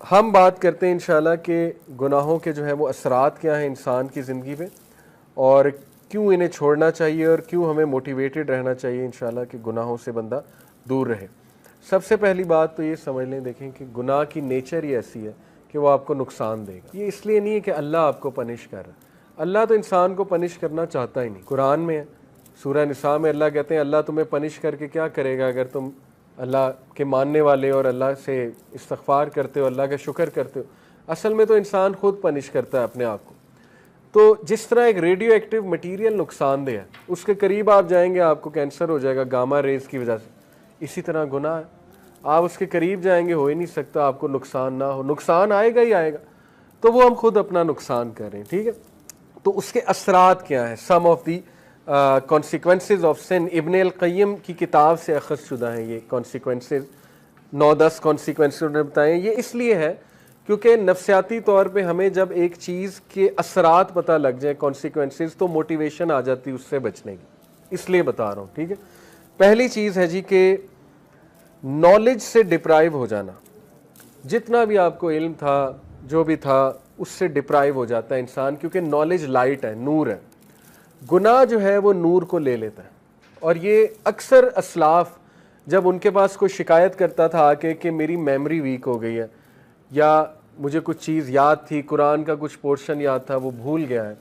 ہم بات کرتے ہیں انشاءاللہ کہ گناہوں کے جو ہے وہ اثرات کیا ہیں انسان کی زندگی پہ، اور کیوں انہیں چھوڑنا چاہیے اور کیوں ہمیں موٹیویٹڈ رہنا چاہیے انشاءاللہ کہ گناہوں سے بندہ دور رہے۔ سب سے پہلی بات تو یہ سمجھ لیں، دیکھیں کہ گناہ کی نیچر ہی ایسی ہے کہ وہ آپ کو نقصان دے گا۔ یہ اس لیے نہیں ہے کہ اللہ آپ کو پنش کر رہا ہے، اللہ تو انسان کو پنش کرنا چاہتا ہی نہیں۔ قرآن میں ہے، سورہ نساء میں اللہ کہتے ہیں اللہ تمہیں پنش کر کے کیا کرے گا اگر تم اللہ کے ماننے والے اور اللہ سے استغفار کرتے ہو، اللہ کا شکر کرتے ہو۔ اصل میں تو انسان خود پنش کرتا ہے اپنے آپ کو۔ تو جس طرح ایک ریڈیو ایکٹیو مٹیریل نقصان دہ ہے، اس کے قریب آپ جائیں گے آپ کو کینسر ہو جائے گا گاما ریز کی وجہ سے، اسی طرح گناہ ہے، آپ اس کے قریب جائیں گے ہو ہی نہیں سکتا آپ کو نقصان نہ ہو، نقصان آئے گا ہی آئے گا، تو وہ ہم خود اپنا نقصان کر رہے ہیں، ٹھیک ہے۔ تو اس کے اثرات کیا ہیں، سم of the consequences of sun, ابن القیم کی کتاب سے اخذ شدہ ہیں یہ کانسیکوینسز، 9-10 کانسیکوینسز انہوں نے بتائے ہیں۔ یہ اس لیے ہے کیونکہ نفسیاتی طور پہ ہمیں جب ایک چیز کے اثرات پتہ لگ جائیں کانسیکوینسز، تو موٹیویشن آ جاتی ہے اس سے بچنے کی، اس لیے بتا رہا ہوں، ٹھیک ہے۔ پہلی چیز ہے جی کہ نالج سے ڈپرائیو ہو جانا، جتنا بھی آپ کو علم تھا جو بھی تھا اس سے ڈپرائیو ہو جاتا ہے انسان، کیونکہ نالج لائٹ ہے، نور ہے، گناہ جو ہے وہ نور کو لے لیتا ہے۔ اور یہ اکثر اسلاف جب ان کے پاس کوئی شکایت کرتا تھا آ کے کہ میری میموری ویک ہو گئی ہے، یا مجھے کچھ چیز یاد تھی، قرآن کا کچھ پورشن یاد تھا وہ بھول گیا ہے،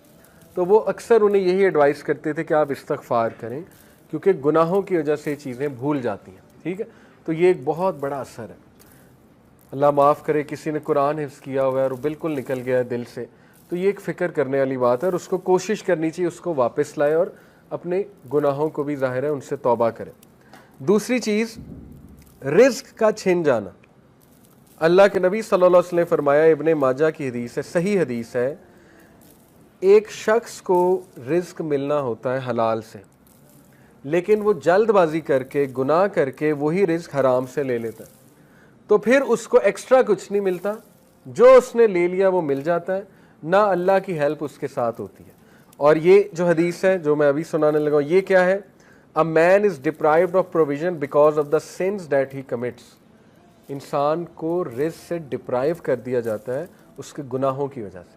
تو وہ اکثر انہیں یہی ایڈوائز کرتے تھے کہ آپ استغفار کریں، کیونکہ گناہوں کی وجہ سے یہ چیزیں بھول جاتی ہیں، ٹھیک ہے۔ تو یہ ایک بہت بڑا اثر ہے۔ اللہ معاف کرے کسی نے قرآن حفظ کیا ہوا ہے اور وہ بالکل نکل گیا ہے دل سے، تو یہ ایک فکر کرنے والی بات ہے، اور اس کو کوشش کرنی چاہیے اس کو واپس لائے اور اپنے گناہوں کو بھی ظاہر ہے ان سے توبہ کرے۔ دوسری چیز، رزق کا چھن جانا۔ اللہ کے نبی صلی اللہ علیہ وسلم نے فرمایا، ابن ماجہ کی حدیث ہے، صحیح حدیث ہے، ایک شخص کو رزق ملنا ہوتا ہے حلال سے، لیکن وہ جلد بازی کر کے گناہ کر کے وہی رزق حرام سے لے لیتا ہے، تو پھر اس کو ایکسٹرا کچھ نہیں ملتا، جو اس نے لے لیا وہ مل جاتا ہے، نہ اللہ کی ہیلپ اس کے ساتھ ہوتی ہے۔ اور یہ جو حدیث ہے جو میں ابھی سنانے لگا ہوں، یہ کیا ہے؟ A man is deprived of provision because of the sins that he commits۔ انسان کو رزق سے ڈپرائیو کر دیا جاتا ہے اس کے گناہوں کی وجہ سے۔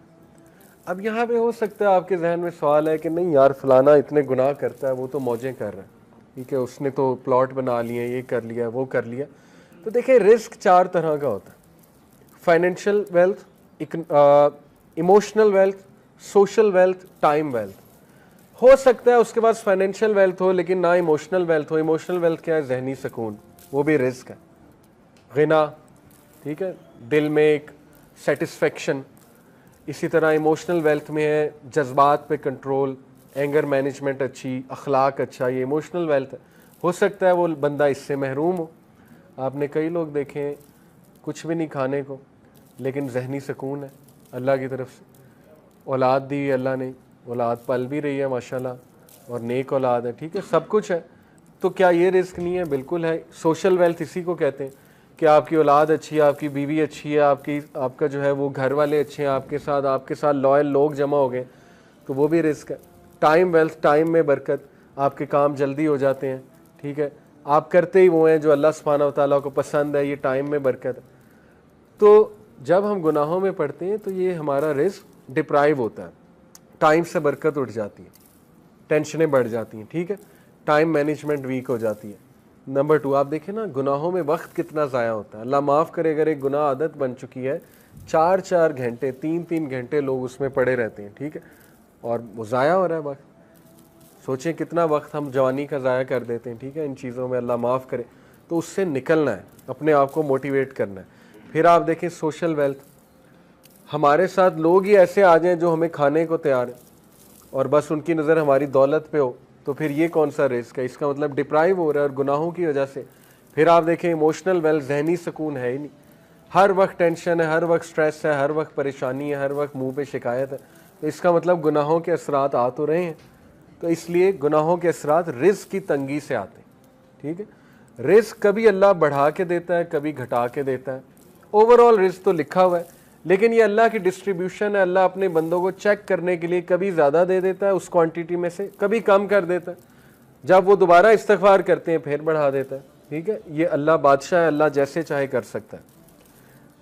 اب یہاں پہ ہو سکتا ہے آپ کے ذہن میں سوال ہے کہ نہیں یار فلانا اتنے گناہ کرتا ہے، وہ تو موجیں کر رہا ہے، ٹھیک ہے، اس نے تو پلاٹ بنا لیے، یہ کر لیا وہ کر لیا۔ تو دیکھیں رزق 4 طرح کا ہوتا ہے: financial wealth, emotional wealth, social wealth, time wealth. ہو سکتا ہے اس کے پاس فائنینشیل ویلتھ ہو لیکن نہ ایموشنل ویلتھ ہو۔ ایموشنل ویلتھ کیا ہے؟ ذہنی سکون، وہ بھی رزق ہے۔ غنا، ٹھیک ہے، دل میں ایک سیٹسفیکشن۔ اسی طرح ایموشنل ویلتھ میں ہے جذبات پہ کنٹرول، اینگر مینجمنٹ اچھی، اخلاق اچھا، یہ ایموشنل ویلتھ ہے۔ ہو سکتا ہے وہ بندہ اس سے محروم ہو۔ آپ نے کئی لوگ دیکھے ہیں کچھ بھی نہیں کھانے کو لیکن ذہنی سکون ہے اللہ کی طرف سے، اولاد دی اللہ نے، اولاد پل بھی رہی ہے ماشاءاللہ، اور نیک اولاد ہے، ٹھیک ہے، سب کچھ ہے۔ تو کیا یہ رزق نہیں ہے؟ بالکل ہے۔ سوشل ویلتھ اسی کو کہتے ہیں کہ آپ کی اولاد اچھی ہے، آپ کی بیوی اچھی ہے، آپ کا جو ہے وہ گھر والے اچھے ہیں، آپ کے ساتھ لائل لوگ جمع ہو گئے، تو وہ بھی رزق ہے۔ ٹائم ویلتھ، ٹائم میں برکت، آپ کے کام جلدی ہو جاتے ہیں، ٹھیک ہے، آپ کرتے ہی وہ ہیں جو اللہ سبحانہ و تعالیٰ کو پسند ہے، یہ ٹائم میں برکت ہے۔ تو جب ہم گناہوں میں پڑتے ہیں تو یہ ہمارا رزق ڈپرائیو ہوتا ہے، ٹائم سے برکت اٹھ جاتی ہے، ٹینشنیں بڑھ جاتی ہیں، ٹھیک ہے، ٹائم مینجمنٹ ویک ہو جاتی ہے۔ نمبر 2، آپ دیکھیں نا گناہوں میں وقت کتنا ضائع ہوتا ہے۔ اللہ معاف کرے اگر ایک گناہ عادت بن چکی ہے، 4 گھنٹے 3 گھنٹے لوگ اس میں پڑے رہتے ہیں، ٹھیک ہے، اور وہ ضائع ہو رہا ہے وقت۔ سوچیں کتنا وقت ہم جوانی کا ضائع کر دیتے ہیں، ٹھیک ہے، ان چیزوں میں، اللہ معاف کرے۔ تو اس سے نکلنا ہے، اپنے آپ کو موٹیویٹ کرنا ہے۔ پھر آپ دیکھیں سوشل ویلتھ، ہمارے ساتھ لوگ ہی ایسے آ جائیں جو ہمیں کھانے کو تیار ہیں اور بس ان کی نظر ہماری دولت پہ ہو، تو پھر یہ کون سا رزق ہے؟ اس کا مطلب ڈپرائیو ہو رہا ہے اور گناہوں کی وجہ سے۔ پھر آپ دیکھیں ایموشنل ویلتھ، ذہنی سکون ہے ہی نہیں، ہر وقت ٹینشن ہے، ہر وقت سٹریس ہے، ہر وقت پریشانی ہے، ہر وقت منہ پہ شکایت ہے، تو اس کا مطلب گناہوں کے اثرات آ تو رہے ہیں۔ تو اس لیے گناہوں کے اثرات رزق کی تنگی سے آتے ہیں، ٹھیک ہے۔ رزق کبھی اللہ بڑھا کے دیتا ہے، کبھی گھٹا کے دیتا ہے، اوور آل رزق تو لکھا ہوا ہے، لیکن یہ اللہ کی ڈسٹریبیوشن ہے۔ اللہ اپنے بندوں کو چیک کرنے کے لیے کبھی زیادہ دے دیتا ہے اس کوانٹٹی میں سے، کبھی کم کر دیتا ہے، جب وہ دوبارہ استغفار کرتے ہیں پھر بڑھا دیتا ہے، ٹھیک ہے۔ یہ اللہ بادشاہ ہے، اللہ جیسے چاہے کر سکتا ہے۔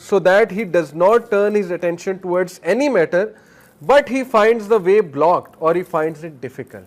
so that he does not turn his attention towards any matter, but he finds the way blocked or he finds it difficult.